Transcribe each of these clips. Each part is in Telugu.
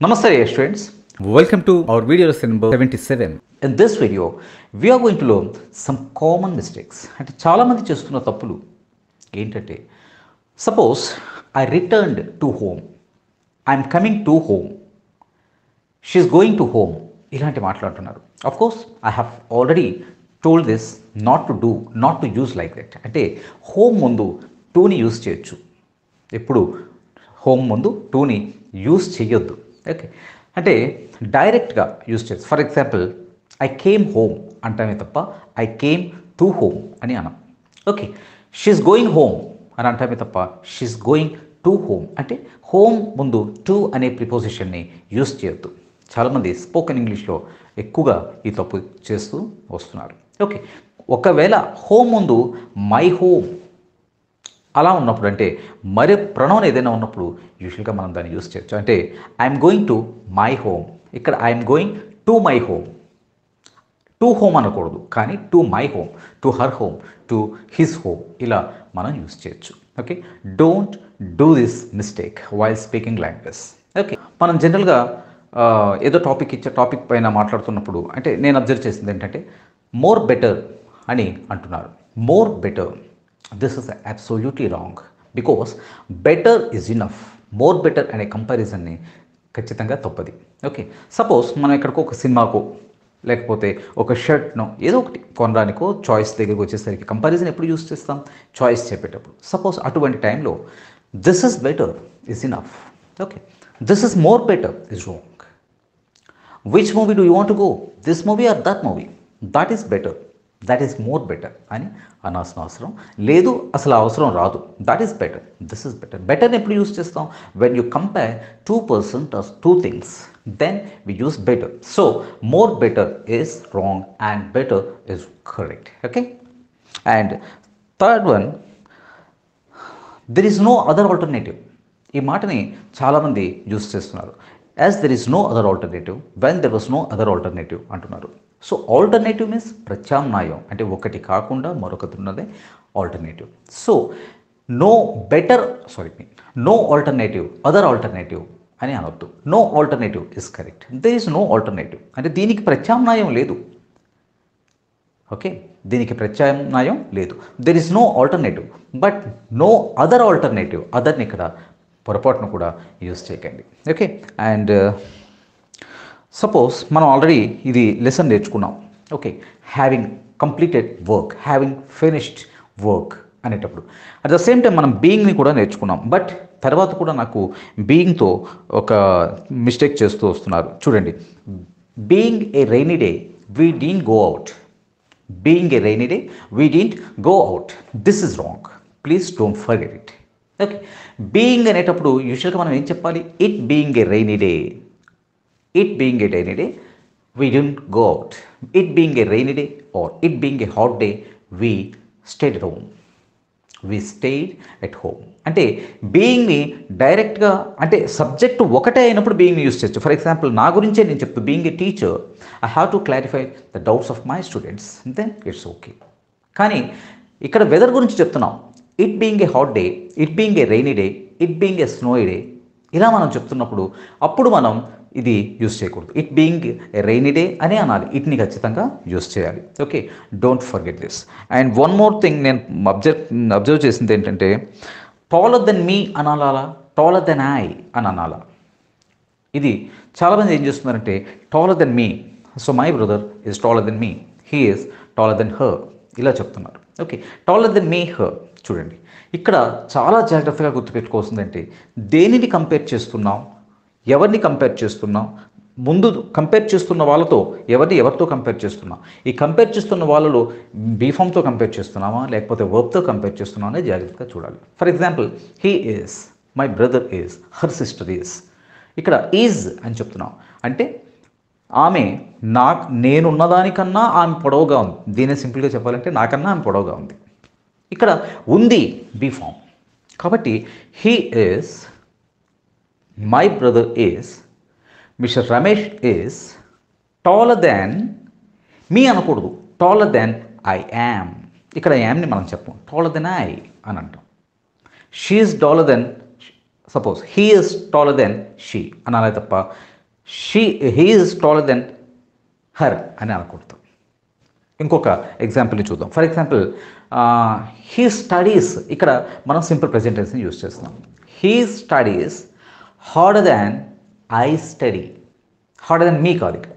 Namaste students. Welcome to our video lesson number 77. In this video, we are going to learn some common mistakes. అంటే చాలా మంది చేస్తున్న తప్పులు ఏంటంటే suppose I returned to home, I'm coming to home, she's going to home ఇలాంటి మాట్లాడుతున్నారు. Of course I have already told this not to use like that. అంటే హోమ్ ముందు టూని యూజ్ చేయొచ్చు, ఎప్పుడు హోమ్ ముందు టూని యూజ్ చేయొద్దు. ఓకే, అంటే డైరెక్ట్గా యూజ్ చేయొచ్చు. For example I came home అంటామే తప్ప ఐ కేమ్ టు హోమ్ అని అనం. ఓకే, షీఈస్ గోయింగ్ హోమ్ అని అంటామే తప్ప షీఈస్ గోయింగ్ టు హోమ్ అంటే హోమ్ ముందు టు అనే ప్రిపోజిషన్ని యూజ్ చేయొద్దు. చాలామంది స్పోకెన్ ఇంగ్లీష్లో ఎక్కువగా ఈ తప్పు చేస్తూ వస్తున్నారు. ఓకే, ఒకవేళ హోమ్ ముందు మై హోమ్ అలా ఉన్నప్పుడు, అంటే మరి ప్రణౌన్ ఏదైనా ఉన్నప్పుడు యూజువల్గా మనం దాన్ని యూజ్ చేయొచ్చు. అంటే I'm going to my home, ఇక్కడ I'm going to my home. To home అనకూడదు, కానీ to my home, to her home, to his home ఇలా మనం యూజ్ చేయొచ్చు. Okay, don't do this mistake while speaking like this. Okay, మనం జనరల్గా ఏదో టాపిక్ పైన మాట్లాడుతున్నప్పుడు, అంటే నేను అబ్జర్వ్ చేసింది ఏంటంటే మోర్ బెటర్ అని అంటున్నారు. More better, this is absolutely wrong because better is enough. More better అనే కంపారిజన్ని ఖచ్చితంగా తప్పది. ఓకే, సపోజ్ మనం ఎక్కడికో ఒక సినిమాకో లేకపోతే ఒక షర్ట్నో ఏదో ఒకటి కొనడానికో చాయిస్ దగ్గరికి వచ్చేసరికి కంపారిజన్ ఎప్పుడు యూస్ చేస్తాం? చాయిస్ చెప్పేటప్పుడు. సపోజ్ అటువంటి టైంలో this is better is enough. Okay, this is more better is wrong. Which movie do you want to go? This movie or that movie? That is better, that is more better అని అనాల్సిన అవసరం లేదు, అసలు అవసరం రాదు. That is better, this is better. బెటర్ని ఎప్పుడు యూస్ చేస్తాం? When you compare two person or two things, then we use better. So more better is wrong and better is correct. Okay, and third one, there is no other alternative. ఈ మాటని చాలామంది యూస్ చేస్తున్నారు. As there is no other alternative, when there was no other alternative అంటున్నారు. సో ఆల్టర్నేటివ్ మీన్స్ ప్రత్యామ్నాయం, అంటే ఒకటి కాకుండా మరొకటి ఉన్నదే alternative. So no better, no alternative, other alternative అని అనొద్దు. No alternative is correct. There is no alternative అంటే దీనికి ప్రత్యామ్నాయం లేదు. ఓకే, దీనికి ప్రత్యామ్నాయం లేదు. There is no alternative, but no other alternative. అదర్ని ఇక్కడ పొరపాటును కూడా యూజ్ చేయకండి. ఓకే, అండ్ సపోజ్ మనం ఆల్రెడీ ఇది లెసన్ నేర్చుకున్నాం. Okay, having completed work, having finished work అనేటప్పుడు అట్ ద సేమ్ టైం మనం బీయింగ్ని కూడా నేర్చుకున్నాం. బట్ తర్వాత కూడా నాకు బీయింగ్తో ఒక మిస్టేక్ చేస్తూ వస్తున్నారు. చూడండి, being a rainy day we didn't go out. Being a rainy day we didn't go out. This is wrong, please don't forget it. Okay, being అనేటప్పుడు యూజువల్గా మనం ఏం చెప్పాలి? It being a rainy day, it being a rainy day, we didn't go out. It being a rainy day or it being a hot day, we stayed at home. We stayed at home. అంటే బీయింగ్ని డైరెక్ట్గా, అంటే సబ్జెక్ట్ ఒకటే అయినప్పుడు బీయింగ్ని యూజ్ చేయొచ్చు. ఫర్ ఎగ్జాంపుల్ నా గురించే నేను చెప్తూ, being a teacher I have to clarify the doubts of my students, then it's okay. కానీ ఇక్కడ వెదర్ గురించి చెప్తున్నాం. It being a hot day, it being a rainy day, it being a snowy day ఇలా మనం చెప్తున్నప్పుడు అప్పుడు మనం ఇది యూజ్ చేయకూడదు. It being a rainy day అనే అనాలి, ఇట్ని ఖచ్చితంగా యూజ్ చేయాలి. Okay, don't forget this. And one more thing నేను అబ్జర్వ్ చేసింది ఏంటంటే టాలర్ దెన్ మీ అనాలా, టాలర్ దెన్ ఐ అని అనాలా. ఇది చాలామంది ఏం చేస్తున్నారంటే taller than me, so my brother is taller than me, he is taller than her ఇలా చెప్తున్నారు. Okay, taller than me, her. చూడండి, ఇక్కడ చాలా జాగ్రత్తగా గుర్తుపెట్టుకోవాల్సిందంటే దేనిని కంపేర్ చేస్తున్నాం, ఎవరిని కంపేర్ చేస్తున్నాం, ముందు కంపేర్ చేస్తున్న వాళ్ళతో ఎవరితో కంపేర్ చేస్తున్నాం, ఈ కంపేర్ చేస్తున్న వాళ్ళలో బీఫామ్తో కంపేర్ చేస్తున్నామా లేకపోతే వర్బ్తో కంపేర్ చేస్తున్నామా అనేది జాగ్రత్తగా చూడాలి. For example he is, my brother is, her sister is. ఇక్కడ ఈజ్ అని చెప్తున్నాం అంటే ఆమె నేనున్నదానికన్నా ఆమె పొడవుగా ఉంది. దీన్ని సింపుల్గా చెప్పాలంటే నాకన్నా ఆమె పొడవుగా ఉంది. ఇక్కడ ఉంది బీఫామ్ కాబట్టి he is, my brother is, Mister Ramesh is taller than me అనకూడదు, టాలర్ దాన్ ఐ యామ్. ఇక్కడ యామ్ని మనం చెప్పం, టాలర్ దెన్ ఐ అని అంటాం. She is taller than, suppose he is taller than she అనాలి తప్ప he is taller than her అని అనకూడదు. ఇంకొక ఎగ్జాంపుల్ని చూద్దాం. ఫర్ ఎగ్జాంపుల్ హీ స్టడీస్, ఇక్కడ మనం సింపుల్ ప్రెజెంట్ టెన్స్ని యూజ్ చేస్తున్నాం. He studies harder than I study. Harder than me కాదు, ఇక్కడ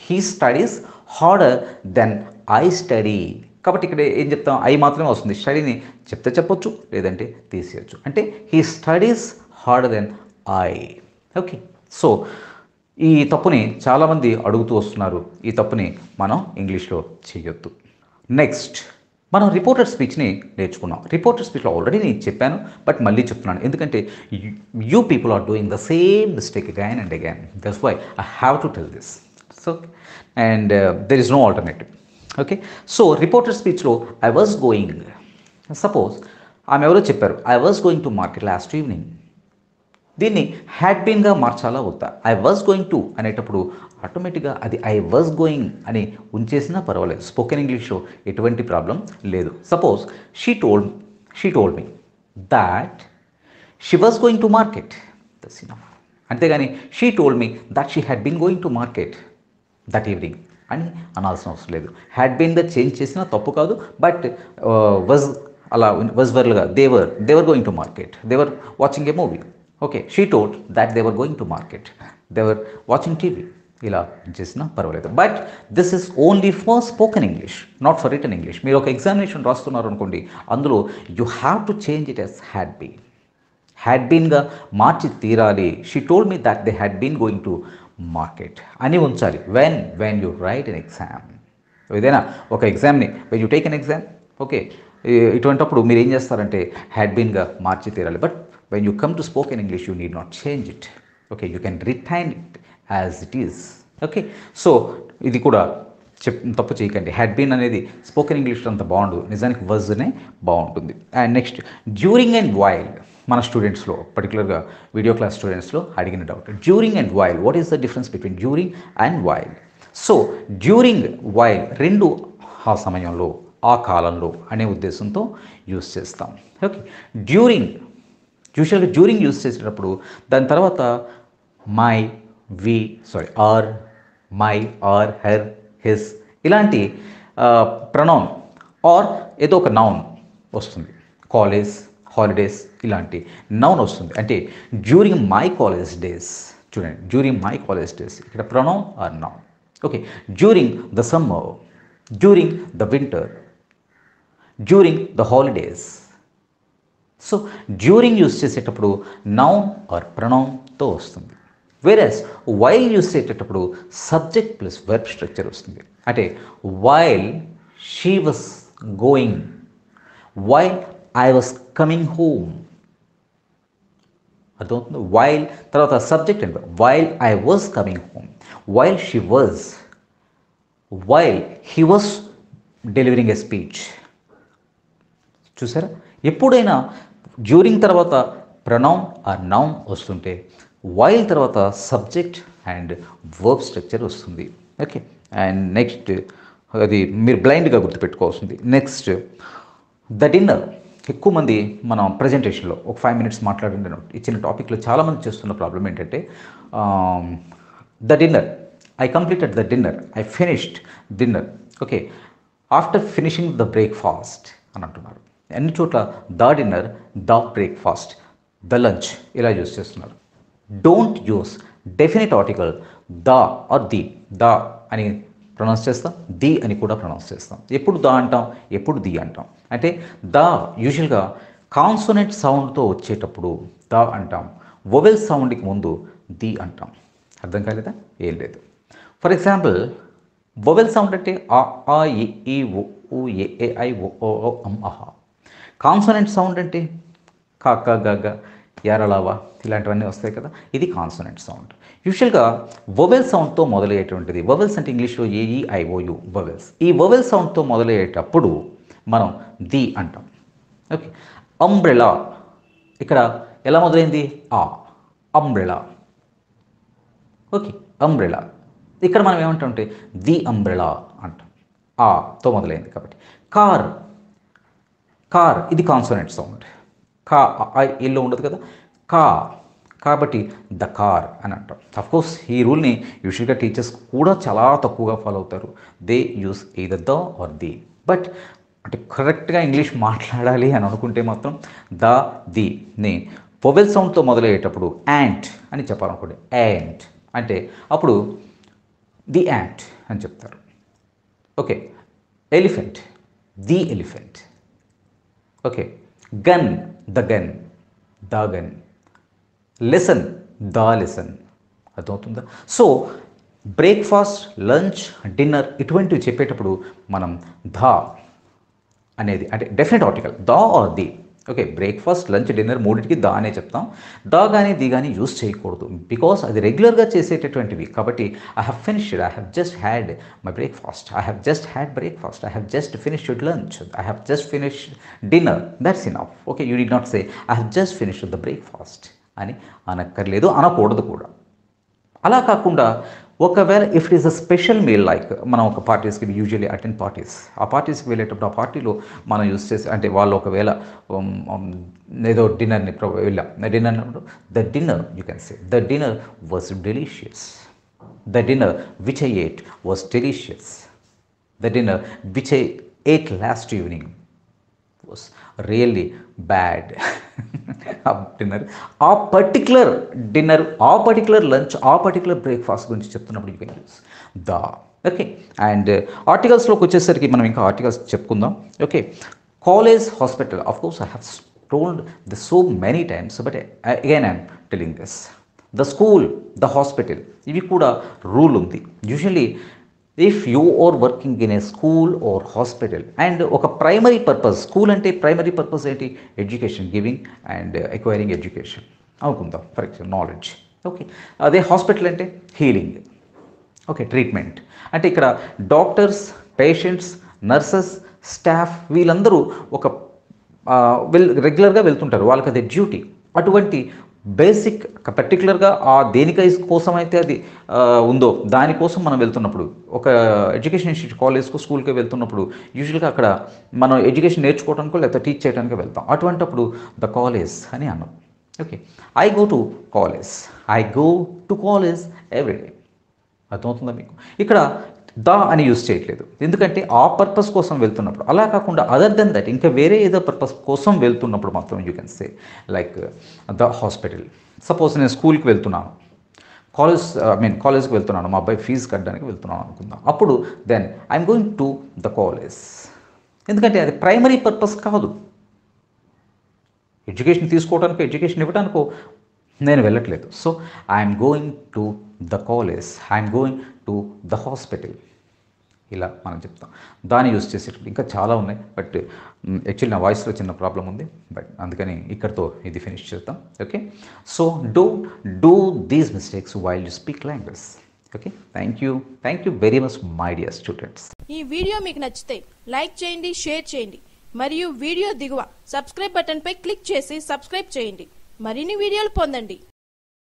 he studies harder than I study. కాబట్టి ఇక్కడ ఏం చెప్తాం, ఐ మాత్రమే వస్తుంది. స్టడీని చెప్తే చెప్పొచ్చు, లేదంటే తీసేయచ్చు. అంటే he studies harder than I. Okay, so ఈ తప్పుని చాలామంది అడుగుతూ వస్తున్నారు. ఈ తప్పుని మనం ఇంగ్లీష్లో చేయొద్దు. నెక్స్ట్ మనం రిపోర్టెడ్ స్పీచ్ని నేర్చుకున్నాం. రిపోర్టెడ్ స్పీచ్లో ఆల్రెడీ నేను చెప్పాను, బట్ మళ్ళీ చెప్తున్నాను, ఎందుకంటే you people are doing the same mistake again and again. That's why I have to tell this. So and there is no alternative. Okay, so reported స్పీచ్లో ఐ వాజ్ గోయింగ్, సపోజ్ ఆమె ఎవరో చెప్పారు I was going to market last evening. దీన్ని హ్యాడ్ బీన్గా మార్చాలా వద్దా? ఐ వాజ్ గోయింగ్ టు అనేటప్పుడు ఆటోమేటిక్గా అది ఐ వాజ్ గోయింగ్ అని ఉంచేసినా పర్వాలేదు. స్పోకెన్ ఇంగ్లీష్లో ఎటువంటి ప్రాబ్లం లేదు. Suppose she told me that she was going to market. That's enough. అంతేగాని she told me that she had been going to market that evening అని అనాల్సిన అవసరం లేదు. హ్యాడ్ బీన్గా చేంజ్ చేసినా తప్పు కాదు, బట్ వాజ్ అలా వాజ్ వర్లుగా they were going to market, they were watching a movie. Okay, she told that they were going to market, they were watching TV. ఇలా చేసినా పర్వాలేదు. But this is only for spoken English, not for written English. మీరు ఒక ఎగ్జామినేషన్ రాస్తున్నారు అనుకోండి, అందులో you have to change it as had బీన్గా మార్చి తీరాలి. She told me that they had been going to market అని ఉంచాలి when you write an exam. ఏదైనా ఒక ఎగ్జామ్ని when you take an exam, okay, ఇటువంటిప్పుడు మీరు ఏం చేస్తారంటే హ్యాడ్ బీన్గా మార్చి తీరాలి. But when you come to spoken English, you need not change it. Okay, you can retain it as it is. Okay, so ఇది కూడా తప్పు చేయకండి. హ్యాడ్ బీన్ అనేది స్పోకెన్ ఇంగ్లీష్లో అంత బాగుండు, నిజానికి వర్జ్నే బాగుంటుంది. And next during and while. మన స్టూడెంట్స్లో పర్టికులర్గా వీడియో క్లాస్ స్టూడెంట్స్లో అడిగిన doubt, during and while, what is the difference between during and while? So during while రెండు ఆ సమయంలో, ఆ కాలంలో అనే ఉద్దేశంతో యూస్ చేస్తాం. ఓకే, యూజువల్గా డ్యూరింగ్ యూజ్ చేసేటప్పుడు దాని తర్వాత or, my, or, her, his ఇలాంటి ప్రొనౌన్ ఆర్ ఏదో ఒక నౌన్ వస్తుంది. కాలేజ్, హాలిడేస్ ఇలాంటి నౌన్ వస్తుంది. అంటే డ్యూరింగ్ మై కాలేజ్ డేస్, చూడండి డ్యూరింగ్ మై కాలేజ్ డేస్, ఇక్కడ pronoun or noun. Okay, during the summer, during the winter, during the holidays. So during use చేసేటప్పుడు నౌన్ ఆర్ ప్రొనౌన్తో వస్తుంది. వేరస్ వైల్ యూస్ చేసేటప్పుడు సబ్జెక్ట్ ప్లస్ వర్బ్ స్ట్రక్చర్ వస్తుంది. అంటే while she was going, while I was coming home. అర్థమవుతుంది? వైల్ తర్వాత subject and while I was coming home, while she was, while he was delivering a speech. చూసారా, ఎప్పుడైనా డ్యూరింగ్ తర్వాత ప్రొనౌన్ ఆర్ నౌన్ వస్తుంటే వైల్ తర్వాత సబ్జెక్ట్ అండ్ వర్బ్ స్ట్రక్చర్ వస్తుంది. ఓకే, అండ్ నెక్స్ట్ అది మీరు బ్లైండ్గా గుర్తుపెట్టుకోవాల్సింది. Next the dinner. ఎక్కువ మంది మనం ప్రజెంటేషన్లో ఒక 5 minutes మాట్లాడిన ఇచ్చిన టాపిక్లో చాలామంది చేస్తున్న ప్రాబ్లం ఏంటంటే the dinner, I completed the dinner, I finished dinner. Okay, after finishing the breakfast అని అంటున్నారు. అన్ని చోట్ల the dinner, the breakfast, the lunch ఇలా యూజ్ చేస్తున్నారు. Don't use definite article the or the. The అని ప్రొనౌన్స్ చేస్తాం, ది అని కూడా ప్రొనౌన్స్ చేస్తాం. ఎప్పుడు ద అంటాం, ఎప్పుడు ది అంటాం. అంటే ద యూజువల్గా కాన్సోనెంట్ సౌండ్తో వచ్చేటప్పుడు ద అంటాం, వొవెల్ సౌండ్కి ముందు ది అంటాం. అర్థం కాలేదా? ఏం లేదు. ఫర్ ఎగ్జాంపుల్ వొవెల్ సౌండ్ అంటే ఆ ఈ ఉ ఏ ఐ ఓ అమ్ అహా. కాన్సోనెంట్ సౌండ్ అంటే కాక గగ యారలావా ఇలాంటివన్నీ వస్తాయి కదా, ఇది కాన్సోనెంట్ సౌండ్. యూజువల్గా వొవెల్ సౌండ్తో మొదలయ్యేటువంటిది. వొవెల్స్ అంటే ఇంగ్లీష్లో ఏఈఐఓయు వొవెల్స్. ఈ వొవెల్ సౌండ్తో మొదలయ్యేటప్పుడు మనం ది అంటాం. ఓకే, అంబ్రెలా ఇక్కడ ఎలా మొదలైంది? ఆ, అంబ్రెలా. Okay, umbrella. ఇక్కడ మనం ఏమంటామంటే ది అంబ్రెలా అంటాం, ఆతో మొదలైంది కాబట్టి. కార్, కార్ ఇది కాన్సోనెంట్ సౌండ్. కా ఇల్లు ఉండదు కదా, కా కాబట్టి ద కార్ అని అంటాం. అఫ్కోర్స్ ఈ రూల్ని యూజువల్గా టీచర్స్ కూడా చాలా తక్కువగా ఫాలో అవుతారు. They use either the or the. But అంటే కరెక్ట్గా ఇంగ్లీష్ మాట్లాడాలి అని అనుకుంటే మాత్రం ద దిని వొవెల్ సౌండ్తో మొదలయ్యేటప్పుడు యాంట్ అని చెప్పాలనుకోండి. యాంట్ అంటే అప్పుడు ది యాంట్ అని చెప్తారు. Okay, elephant the elephant. Okay, gun the gun, the gun. Lesson the lesson. అర్థమవుతుందా? సో బ్రేక్ఫాస్ట్, లంచ్, డిన్నర్ ఇటువంటివి చెప్పేటప్పుడు మనం ద అనేది అంటే definite article the or the. Okay, breakfast, lunch, dinner మూడింటికి ద అనే చెప్తాం. ద కానీ ది కానీ యూస్ చేయకూడదు, బికాస్ అది రెగ్యులర్గా చేసేటటువంటివి. కాబట్టి I have finished, I have just had my breakfast, I have just had breakfast, I have just finished lunch, I have just finished dinner, that's enough. Okay, you did not say I have just finished the breakfast అని అనక్కర్లేదు, అనకూడదు కూడా. అలా కాకుండా ఒకవేళ if it is a special meal, like మనం ఒక పార్టీస్కి యూజువల్లీ అటెండ్ పార్టీస్, ఆ పార్టీస్కి వెళ్ళేటప్పుడు ఆ పార్టీలో మనం యూస్ చేసి అంటే వాళ్ళు ఒకవేళ ఏదో డిన్నర్ని వెళ్ళాం, డిన్నర్ అన్నప్పుడు the dinner you can say the dinner was delicious, the dinner which I ate was delicious, the dinner which I ate last evening was really bad. ఆ డిన్నర్, ఆ పర్టిక్యులర్ డిన్నర్, ఆ పర్టిక్యులర్ లంచ్, ఆ పర్టిక్యులర్ బ్రేక్ఫాస్ట్ గురించి చెప్తున్నప్పుడు you can use the. Okay, and ఆర్టికల్స్లోకి వచ్చేసరికి మనం ఇంకా ఆర్టికల్స్ చెప్పుకుందాం. Okay, college, hospital. Of course I have told this so many times, but again I'm telling this. The school, the hospital, ఇవి కూడా రూల్ ఉంది. Usually if you are working in a school or hospital and ఒక ప్రైమరీ పర్పస్, స్కూల్ అంటే ప్రైమరీ పర్పస్ ఏంటి? Education, giving and acquiring education అనుకుందాం, ఫర్ ఎగ్జాంపుల్ నాలెడ్జ్. ఓకే, అదే హాస్పిటల్ అంటే హీలింగ్. ఓకే, ట్రీట్మెంట్ అంటే ఇక్కడ డాక్టర్స్, పేషెంట్స్, నర్సెస్, స్టాఫ్ వీళ్ళందరూ ఒక రెగ్యులర్గా వెళ్తుంటారు, వాళ్ళకి అదే డ్యూటీ. అటువంటి బేసిక్ పర్టికులర్గా ఆ దేనికై కోసం అయితే అది ఉందో దానికోసం మనం వెళ్తున్నప్పుడు, ఒక ఎడ్యుకేషన్ ఇన్స్టిట్యూట్, కాలేజ్కు, స్కూల్కి వెళ్తున్నప్పుడు యూజువల్గా అక్కడ మనం ఎడ్యుకేషన్ నేర్చుకోవడానికో లేకపోతే టీచ్ చేయడానికో వెళ్తాం. అటువంటప్పుడు ద కాలేజ్ అని అన్నాం. Okay, I go to college, I go to college everyday. అర్థమవుతుందా మీకు? ఇక్కడ ద అని యూజ్ చేయట్లేదు, ఎందుకంటే ఆ పర్పస్ కోసం వెళ్తున్నప్పుడు. అలా కాకుండా అదర్ దెన్ దట్ ఇంకా వేరే ఏదో పర్పస్ కోసం వెళ్తున్నప్పుడు మాత్రం you can say like the hospital. Suppose నేను స్కూల్కి వెళ్తున్నాను, కాలేజ్కి వెళ్తున్నాను, మా అబ్బాయి ఫీజు కట్టడానికి వెళ్తున్నాను అనుకుందాం. అప్పుడు then I'm going to the college, ఎందుకంటే అది ప్రైమరీ పర్పస్ కాదు. ఎడ్యుకేషన్ తీసుకోవడానికో ఎడ్యుకేషన్ ఇవ్వడానికో నేను వెళ్ళట్లేదు. So I'm going to the college, I'm going to the hospital, ఇలా మనం చెప్తాం. దాన్ని యూజ్ చేసేటప్పుడు ఇంకా చాలా ఉన్నాయి, బట్ యాక్చువల్లీ నా వాయిస్లో చిన్న ప్రాబ్లం ఉంది, బట్ అందుకని ఇక్కడితో ఇది ఫినిష్ చేద్దాం. Okay, so don't do these mistakes while you speak language. Okay, thank you very much my dear students. ఈ వీడియో మీకు నచ్చితే లైక్ చేయండి, షేర్ చేయండి, మరియు వీడియో దిగువ సబ్స్క్రైబ్ బటన్పై క్లిక్ చేసి సబ్స్క్రైబ్ చేయండి. మరిన్ని వీడియోలు పొందండి.